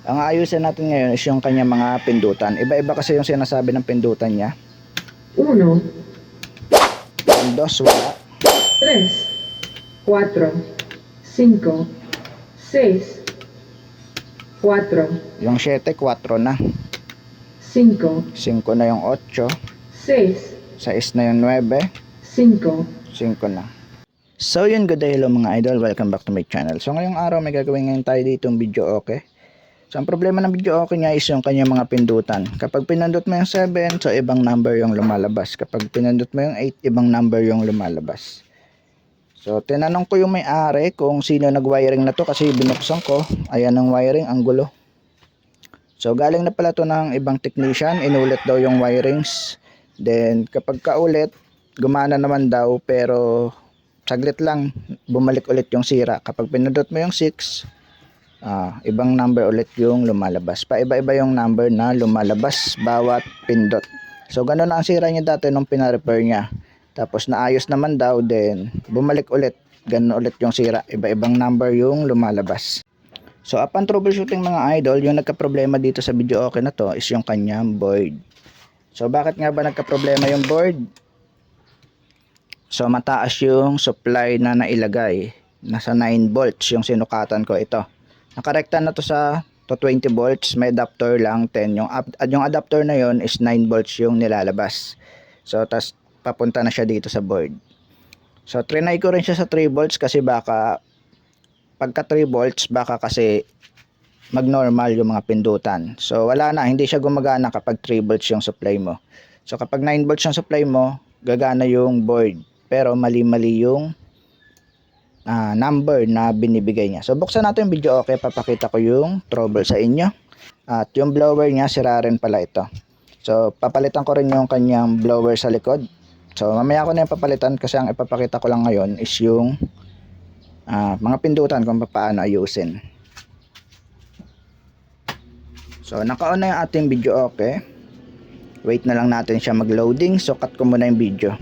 Ang ayusin natin ngayon is yung kanya mga pindutan. Iba-iba kasi yung sinasabi ng pindutan niya. 1, Yung dos wala. 3, 4, 5, 6, 4, Yung 7, 4 na. 5, 5 na yung 8. 6, 6 na yung 9. 5. 5 na. So yun, good day, hello mga idol, welcome back to my channel. So ngayong araw may gagawin ngayon tayo dito yung video okay. So ang problema ng video okay niya is yung kanyang mga pindutan. Kapag pinindot mo yung 7, so ibang number yung lumalabas. Kapag pinindot mo yung 8, ibang number yung lumalabas. So tinanong ko yung may-ari kung sino nag-wiring na to kasi binuksan ko. Ayan ang wiring, ang gulo. So galing na pala to ng ibang technician, inulit daw yung wirings. Then kapag kaulit, gumana naman daw pero saglit lang bumalik ulit yung sira. Kapag pinindot mo yung 6, ibang number ulit yung lumalabas. Paiba-iba yung number na lumalabas bawat pindot. So ganun ang sira niya dati nung pina-repair niya. Tapos naayos naman daw, then bumalik ulit. Ganun ulit yung sira. Iba-ibang number yung lumalabas. So upon troubleshooting mga idol, yung nagka-problema dito sa video okay na to is yung kanyang board. So bakit nga ba nagka-problema yung board? So mataas yung supply na nailagay. Nasa 9 volts yung sinukatan ko ito. Nakarekta na to sa 20 volts, may adapter lang 10. Yung adapter na yon is 9 volts yung nilalabas. So tas papunta na siya dito sa board. So trinay ko rin siya sa 3 volts kasi baka pagka 3 volts baka kasi mag-normal yung mga pindutan. So wala na, hindi siya gumagana kapag 3 volts yung supply mo. So kapag 9 volts yung supply mo, gagana yung board. Pero mali-mali yung number na binibigay niya. So buksan natin yung video okay, papakita ko yung trouble sa inyo. At yung blower niya, sira rin pala ito. So papalitan ko rin yung kanyang blower sa likod. So mamaya ko na yung papalitan kasi ang ipapakita ko lang ngayon is yung mga pindutan kung paano ayusin. So naka-on na yung ating video okay. Wait na lang natin siya mag-loading. So cut ko muna yung video.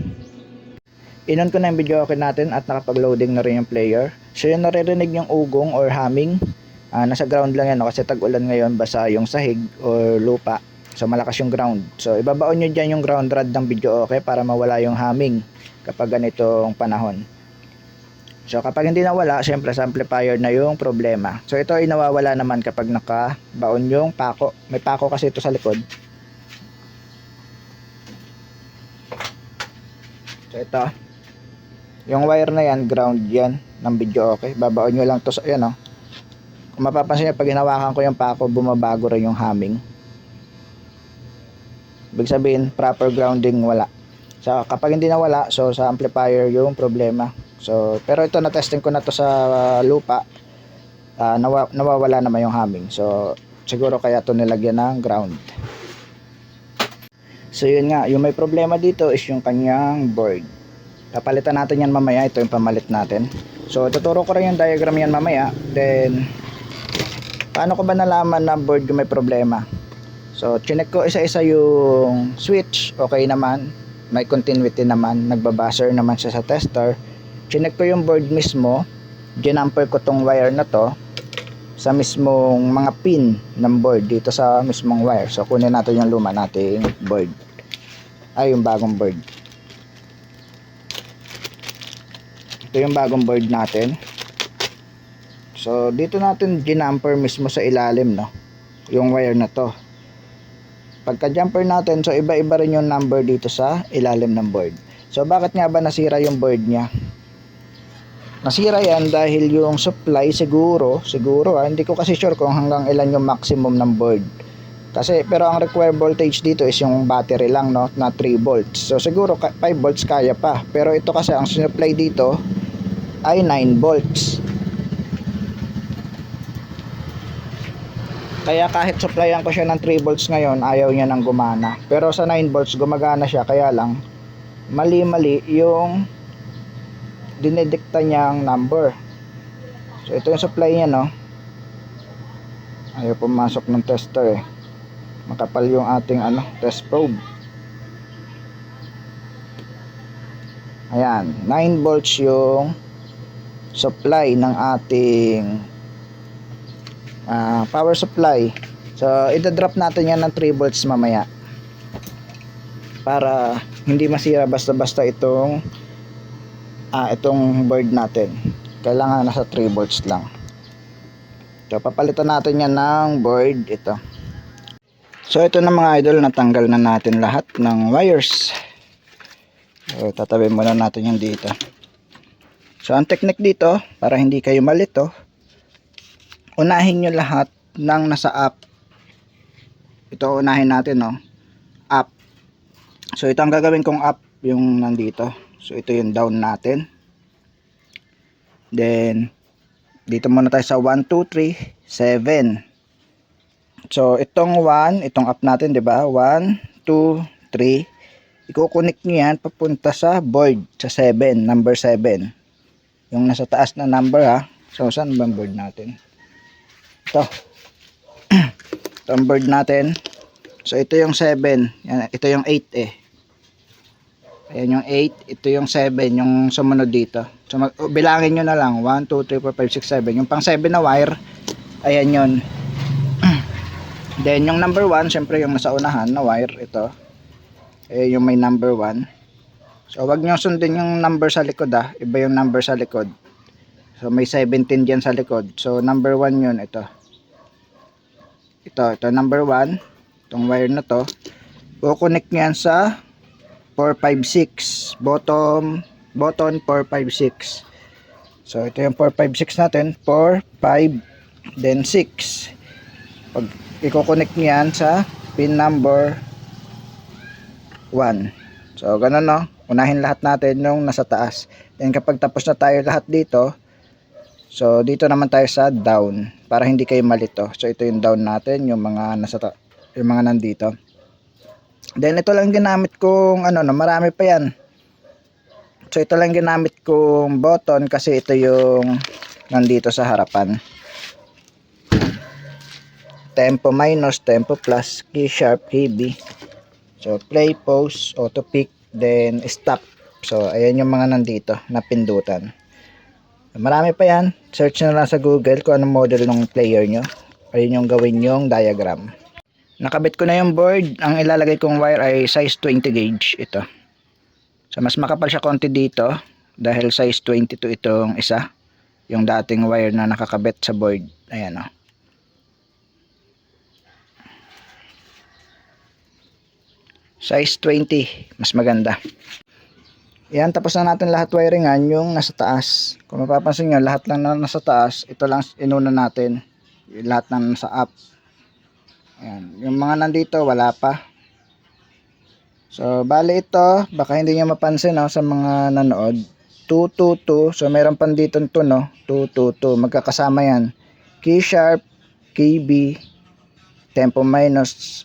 Inon ko na yung video okay natin at nakapag-loading na rin yung player. So yung naririnig yung ugong or humming, nasa ground lang yan kasi tag-ulan ngayon, basa yung sahig or lupa. So malakas yung ground. So ibabaon nyo dyan yung ground rod ng video okay para mawala yung humming kapag ganitong panahon. So kapag hindi nawala, syempre sa amplifier na yung problema. So ito ay nawawala naman kapag nakabaon yung pako. May pako kasi ito sa likod. So ito, yung wire na yan, ground yan ng video okay. Babaon nyo lang to sa, yan o. Kung mapapansin nyo, pag hinawakan ko yung pako, bumabago rin yung humming. Ibig sabihin, proper grounding wala. So kapag hindi nawala, so sa amplifier yung problema. So pero ito, na-testing ko na to sa lupa. Nawawala naman yung humming. So siguro kaya to nilagyan ng ground. So yun nga, yung may problema dito is yung kanyang board. Papalitan natin yan mamaya. Ito yung pamalit natin. So tuturo ko rin yung diagram yan mamaya. Then paano ko ba nalaman na board yung may problema? So chinek ko isa-isa yung switch. Okay naman, may continuity naman, nagbabuzzer naman siya sa tester. Chinek ko yung board mismo. Ginamper ko tong wire na to sa mismong mga pin ng board dito sa mismong wire. So kunin natin yung luma nating board, ay yung bagong board. Ito yung bagong board natin. So dito natin ginamper mismo sa ilalim, no, yung wire na to. Pagka jumper natin, so iba-iba rin yung number dito sa ilalim ng board. So bakit nga ba nasira yung board niya? Nasira yan dahil yung supply siguro hindi ko kasi sure kung hanggang ilan yung maximum ng board. Kasi pero ang required voltage dito is yung battery lang, no, na 3 volts. So siguro 5 volts kaya pa. Pero ito kasi ang supply dito ay 9 volts. Kaya kahit supplyan ko siya ng 3 volts ngayon, ayaw niya nang gumana. Pero sa 9 volts gumagana siya, kaya lang mali-mali yung dinedikta niyang number. So ito yung supply niya, no. Ayaw pumasok ng tester eh. Makapal yung ating test probe. Ayan, 9 volts yung supply ng ating power supply. So ida-drop natin yan ng 3 volts mamaya para hindi masira basta-basta itong board natin. Kailangan nasa 3 volts lang. So papalitan natin yan ng board ito. So ito na mga idol, natanggal na natin lahat ng wires. So tatabi muna natin yan dito. So ang technique dito, para hindi kayo malito, unahin nyo lahat ng nasa up. Ito unahin natin, no? Up. So ito ang gagawin kong up, yung nandito. So ito yung down natin. Then dito muna tayo sa 1, 2, 3, 7. So itong 1, itong up natin, 'di ba? 1, 2, 3. Iko-connect niyo yan papunta sa board sa 7, number 7. Yung nasa taas na number, ha. So saan ba ang board natin? Ito. Ito ang board natin. So ito yung 7. Yan, ito yung 8 eh. Ayan yung 8, ito yung 7, yung sumunod dito. So bilangin nyo na lang, 1, 2, 3, 4, 5, 6, 7. Yung pang 7 na wire, ayan yun. Then yung number 1, syempre yung nasa unahan na wire, ito. Yung may number 1. So wag nyo sundin yung number sa likod, iba yung number sa likod. So may 17 dyan sa likod. So number 1 yun, ito. Ito number 1. Itong wire na to. Kukonect nyo yan sa 4, 5, 6. Bottom 4, 5, 6. So ito yung 4, 5, 6 natin. 4, 5, then 6. Pag i-connect nyo yan sa pin number 1. So ganun, no? Unahin lahat natin yung nasa taas. Then kapag tapos na tayo lahat dito, so dito naman tayo sa down para hindi kayo malito. So ito yung down natin, yung mga yung mga nandito. Then ito lang ginamit kong marami pa yan. So ito lang ginamit kong button kasi ito yung nandito sa harapan. Tempo minus, tempo plus, key sharp, key B. So play, pause, auto pick, then stop. So ayan yung mga nandito na pindutan. Marami pa yan. Search na lang sa Google kung anong model ng player nyo. Ayun yung gawin yung diagram. Nakabit ko na yung board. Ang ilalagay kong wire ay size 20 gauge. Ito. So mas makapal siya konti dito dahil size 22 itong isa. Yung dating wire na nakakabit sa board. Ayan, o. Size 20. Mas maganda. Yan, tapos na natin lahat wiringan yung nasa taas. Kung mapapansin nyo, lahat lang na nasa taas, ito lang inuna natin. Yung lahat na nasa up. Ayan. Yung mga nandito, wala pa. So, bali ito, baka hindi nyo mapansin, no, sa mga nanood. 222, so meron pan dito ito, no, 222, magkakasama yan. Key sharp, key B, tempo minus,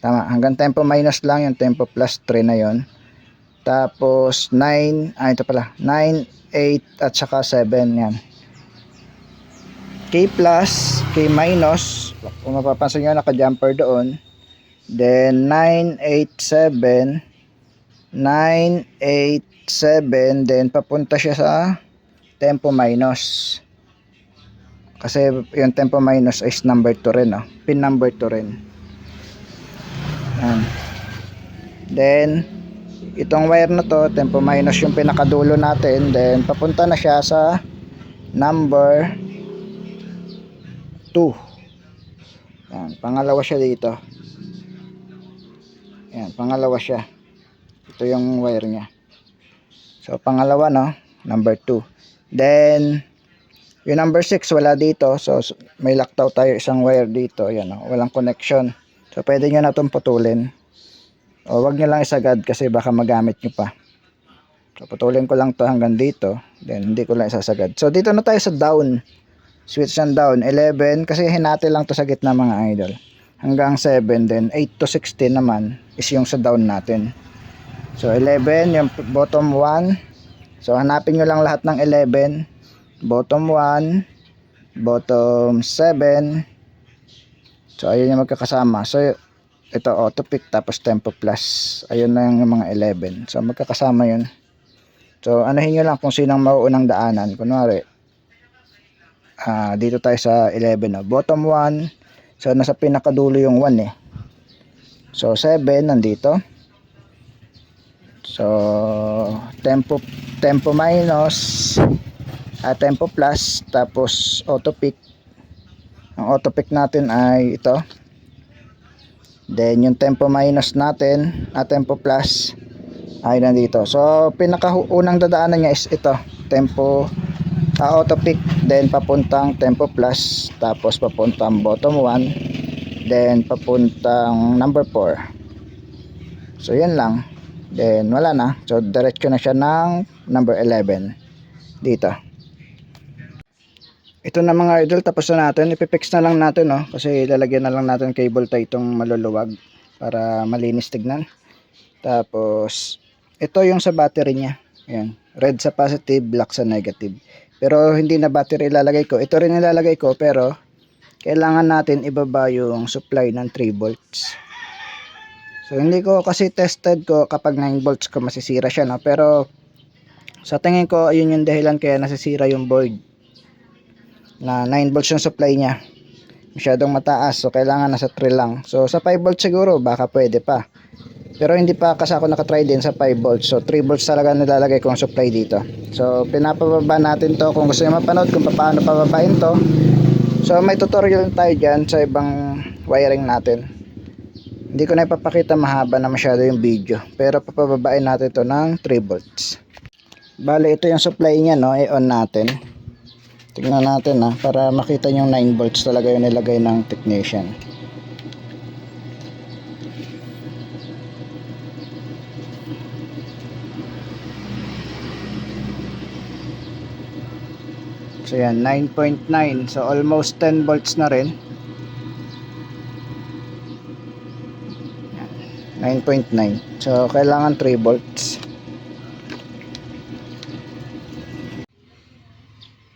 tama, hanggang tempo minus lang, yung tempo plus 3 na yon. Tapos 9, ito pala, 9, 8 at saka 7, yan. K plus, K minus, kung mapapansin nyo, naka-jumper doon. Then 9, 8, 7, 9, 8, 7, then papunta siya sa tempo minus. Kasi yung tempo minus is number 2 rin, pin number 2 rin. Yan. Then itong wire na to, tempo minus yung pinakadulo natin, then papunta na siya sa number 2. Yan, pangalawa siya dito. Yan, pangalawa siya. Ito yung wire niya. So pangalawa, no, number 2. Then yung number 6 wala dito. So may lockdown tayo isang wire dito. Yan, no, walang connection. So pwede nyo na itong putulin. O wag nyo lang isagad kasi baka magamit nyo pa. So putulin ko lang to hanggang dito. Then hindi ko lang isasagad. So dito na tayo sa down. Switch ng down 11 kasi hinati lang to sa gitna mga idol. Hanggang 7, then 8 to 16 naman is yung sa down natin. So 11 yung bottom 1. So hanapin nyo lang lahat ng 11. Bottom 1, bottom 7. So ayun yung magkakasama. So ito auto pick tapos tempo plus. Ayun na yung mga 11. So magkakasama yun. So anahin nyo lang kung sinong mauunang daanan. Kunwari Dito tayo sa 11, no? Bottom 1. So nasa pinakadulo yung 1 eh. So 7 nandito. So tempo minus, tempo plus, tapos auto pick. Ang auto pick natin ay ito. Then yung tempo minus natin, tempo plus ay nandito. So pinakaunang dadaanan niya is ito, tempo auto pick, then papuntang tempo plus, tapos papuntang bottom 1, then papuntang number 4. So yan lang. Then wala na. So diretso na siya ng number 11 dito. Ito na mga idol, tapos na natin. Ipipix na lang natin, no? Kasi lalagyan na lang natin cable tie itong maluluwag para malinis tignan. Tapos ito yung sa battery niya. Ayan. Red sa positive, black sa negative. Pero hindi na battery ilalagay ko. Ito rin ilalagay ko, pero kailangan natin ibaba yung supply ng 3 volts. So hindi ko kasi tested ko kapag 9 volts ko masisira siya, no? Pero sa tingin ko ayun yung dahilan kaya nasisira yung board. Na 9 volts yung supply niya. Masyadong mataas, so kailangan nasa 3 lang. So sa 5 volts siguro baka pwede pa. Pero hindi pa kasi ako nakatry din sa 5 volts. So 3 volts talaga nilalagay kong supply dito. So pinapababa natin to. Kung gusto niyo mapanood kung paano pababain to, so may tutorial tayo dyan sa ibang wiring natin. Hindi ko na ipapakita, mahaba na masyado yung video. Pero papababain natin to ng 3 volts. Bale ito yung supply niya, no? I-on natin. Tingnan natin para makita yung 9 volts talaga yung nilagay ng technician. So yan, 9.9. So almost 10 volts na rin. 9.9. So kailangan 3 volts.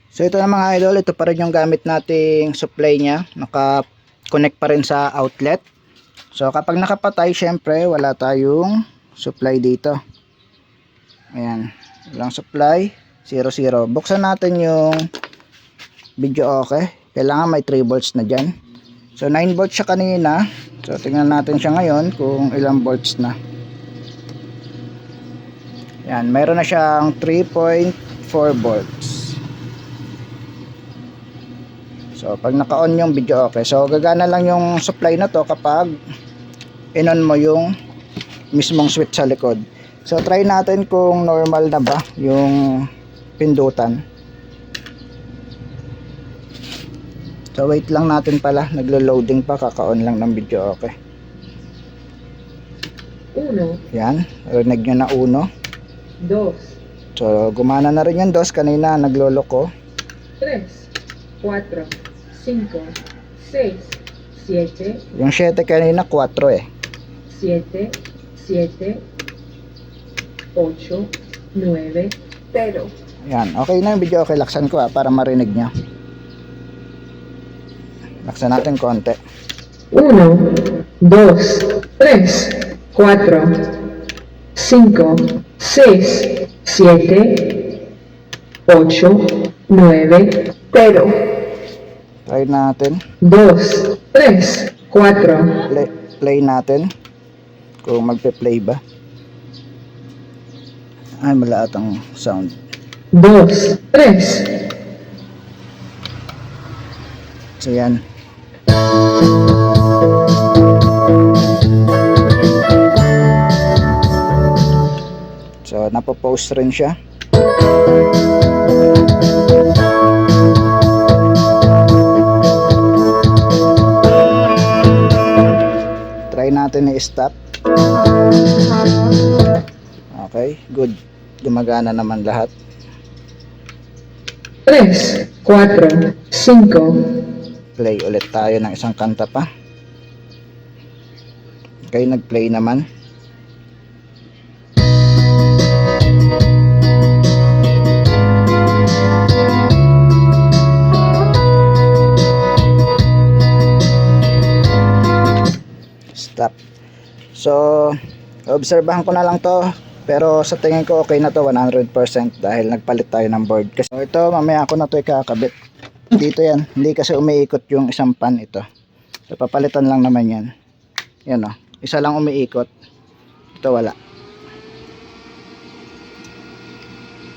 So ito na mga idol, ito pa rin yung gamit nating supply niya. Naka-connect pa rin sa outlet. So kapag nakapatay, syempre wala tayong supply dito. Ayan, walang supply. 0, 0. Buksan natin yung video, okay. Kailangan may 3 volts na dyan. So 9 volts siya kanina. So tingnan natin siya ngayon kung ilang volts na. Yan, mayroon na siyang 3.4 volts. So pag naka-on yung video, okay. So gagana lang yung supply na to kapag in-on mo yung mismong switch sa likod. So try natin kung normal na ba yung pindutan. So wait lang natin pala, naglo-loading pa, kaka-on lang ng video, okay. 1, Yan, rinig nyo na 1. 2, So gumana na rin yung 2, kanina nagloloko. 3, 4, 5, 6, 7, Yung 7 kanina 4 eh. 7, 7, 8, 9, 0. Yan, okay na yung video, okay. Laksan ko para marinig nyo. Laksan natin konti. 1, 2, 3, 4, 5, 6, 7, 8, 9, 0. Try natin. 2, 3, 4, Play natin. Kung magpe-play ba. Ay, malaat ang sound. 2, 3. So yan. So napo-post rin siya. Try natin i-stop. Okay, good. Gumagana naman lahat. 3, 4, 5. Play ulit tayo ng isang kanta pa. Okay, nag-play naman. Stop. So, obserbahan ko na lang to. Pero sa tingin ko okay na to 100% dahil nagpalit tayo ng board. Kasi ito mamaya ako na to ikakabit Dito yan, hindi kasi umiikot yung isang pan ito. So, papalitan lang naman yan. Yan o, isa lang umiikot. Ito wala.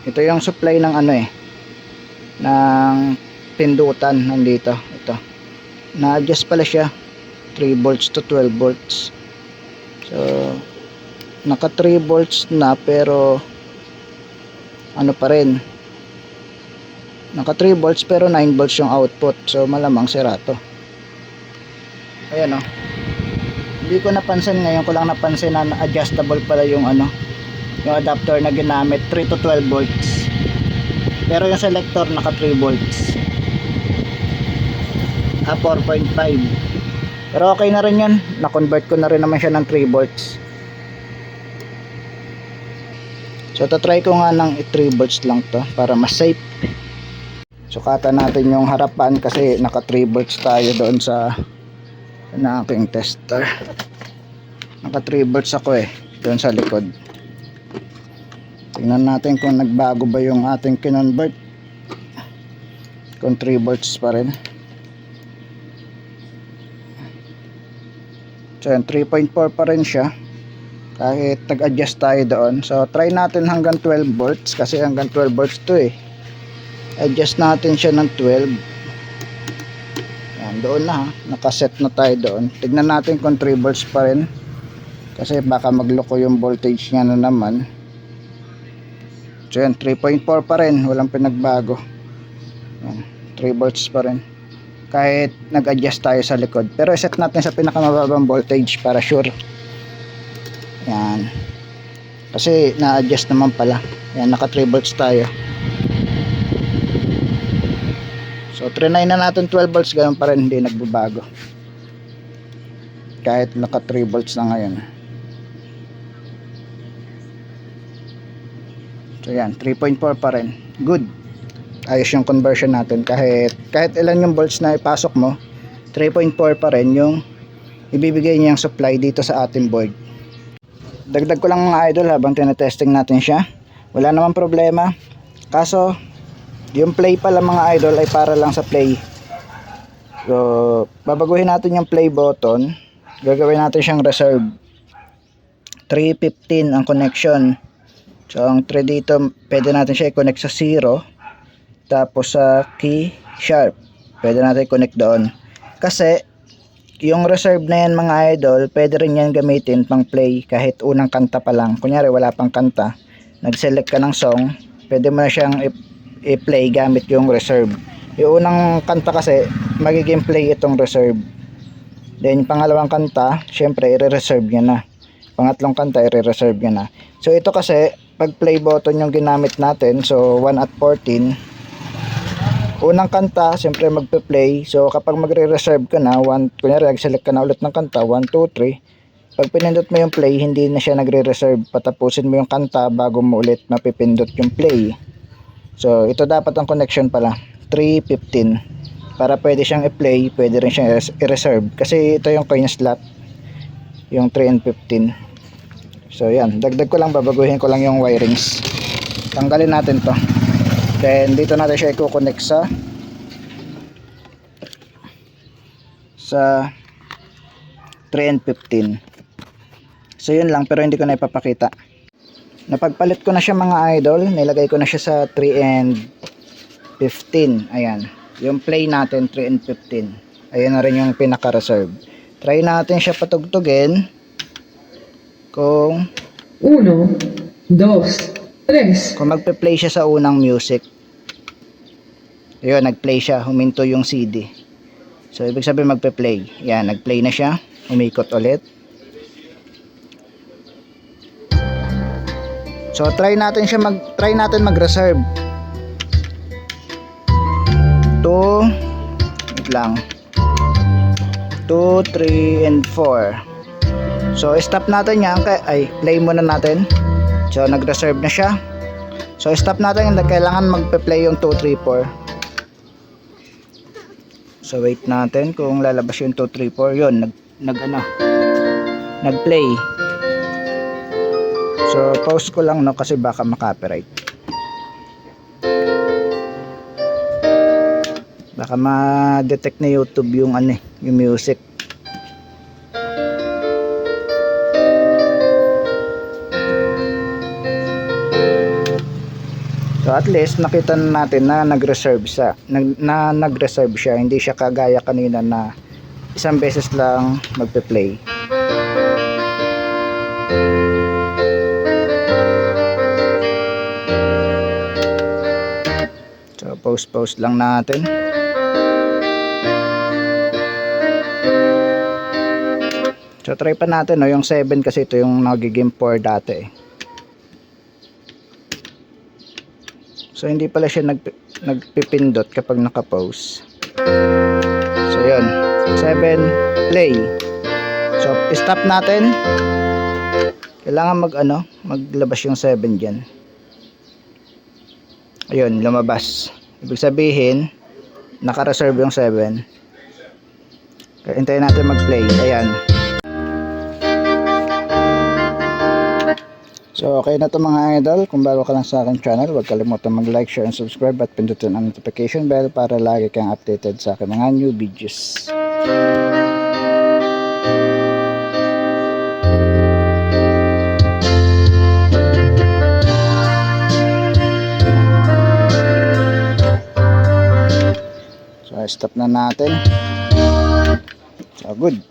Ito yung supply ng ano eh, ng pindutan nandito. Ito. Na-adjust pala siya. 3 volts to 12 volts. So, naka 3 volts na pero ano pa rin. Naka 3 volts pero 9 volts yung output. So, malamang sira to. Ayan o. Hindi ko napansin, ngayon ko lang napansin na adjustable pala yung ano, yung adapter na ginamit, 3 to 12 volts. Pero yung selector naka 3 volts. 4.5. Pero okay na rin yan. Na-convert ko na rin naman siya ng 3 volts. So, tatry ko nga ng 3 volts lang to para mas safe. Sukatan natin yung harapan kasi naka 3 volts tayo doon sa aking tester. Naka 3 volts ako eh doon sa likod. Tingnan natin kung nagbago ba yung ating kinonvert. Kung 3 volts pa rin. So 3.4 pa rin siya kahit nag-adjust tayo doon. So try natin hanggang 12 volts kasi hanggang 12 volts to eh. Adjust natin siya ng 12. Yan, doon na ha. Nakaset na tayo doon. Tignan natin kung 3 volts pa rin. Kasi baka magloko yung voltage niya na naman. So yan, 3.4 pa rin. Walang pinagbago. Yan, 3 volts pa rin. Kahit nag-adjust tayo sa likod. Pero set natin sa pinakamababang voltage para sure. Yan. Kasi na-adjust naman pala. Yan, naka 3 volts tayo. So, trinay na natin 12 volts, ganun pa rin, hindi nagbabago. Kahit naka 3 volts na ngayon. So, yan, 3.4 pa rin. Good. Ayos yung conversion natin. Kahit ilan yung volts na ipasok mo, 3.4 pa rin yung ibibigay niyang supply dito sa ating board. Dagdag ko lang mga idol habang tinetesting natin siya. Wala namang problema. Kaso, yung play pala mga idol ay para lang sa play. So, babaguhin natin yung play button. Gagawin natin siyang reserve. 315 ang connection. So, ang 3 dito, pwede natin siya i-connect sa 0. Tapos sa key sharp, pwede natin i-connect doon. Kasi, yung reserve na yan mga idol, pwede rin yan gamitin pang play kahit unang kanta pa lang. Kunyari, wala pang kanta. Nag-select ka ng song, pwede mo na siyang i-play gamit yung reserve. Yung unang kanta kasi magiging play itong reserve. Then yung pangalawang kanta, syempre i-reserve niya na. Pangatlong kanta i-reserve niya na. So ito kasi pag play button yung ginamit natin, so 1 at 14. Unang kanta, syempre magpe-play. So kapag magre-reserve ka na, kunyari nag-select ka na ulit ng kanta, 1, 2, 3. Pag pinindot mo yung play, hindi na siya nagre-reserve. Patapusin mo yung kanta bago mo ulit mapipindot yung play. So, ito dapat ang connection pala. 315. Para pwede siyang i-play, pwede rin siyang i-reserve. Kasi ito yung coin slot. Yung 3 and 15. So, yan. Dagdag ko lang, babaguhin ko lang yung wirings. Tanggalin natin to. Then, dito natin siya i-connect sa 3 and 15. So, yun lang. Pero hindi ko na ipapakita. Napagpalit ko na siya mga idol, nilagay ko na siya sa 3 and 15. Ayan, yung play natin 3 and 15. Ayan na rin yung pinaka-reserve. Try natin siya patugtugin. Kung 1, 2, 3. Kung magpe-play siya sa unang music. Ayun, nag-play siya, huminto yung CD. So ibig sabihin magpe-play. Yan, nag-play na siya, umikot ulit. So try natin siya mag-reserve. 2 wait lang. 2, 3 and 4. So stop natin yan, play muna natin. So nag-reserve na siya. So stop natin, kailangan magpe-play yung 2, 3, 4. So wait natin kung lalabas yung 2, 3, 4. Yun, nag-play. So pause ko lang no kasi baka makopyright. Baka ma-detect na YouTube yung ano yung music. So at least nakita na natin na nag-reserve siya. Nag-reserve siya, hindi siya kagaya kanina na isang beses lang magpe-play. So post lang natin. So try pa natin no, yung 7 kasi ito yung nagiging 4 dati eh. So hindi pala siya nagpipindot kapag naka-pause. So yun, 7 play. So stop natin. Kailangan maglabas yung 7 diyan. Ayun, lumabas. Ibig sabihin, naka-reserve yung 7. Kaya hintayin natin mag-play. Ayan. So okay na to mga idol. Kung bago ka lang sa aking channel, huwag kalimutan mag-like, share, and subscribe at pindutin ang notification bell para lagi kang updated sa aking mga new videos. So stop na natin. So good.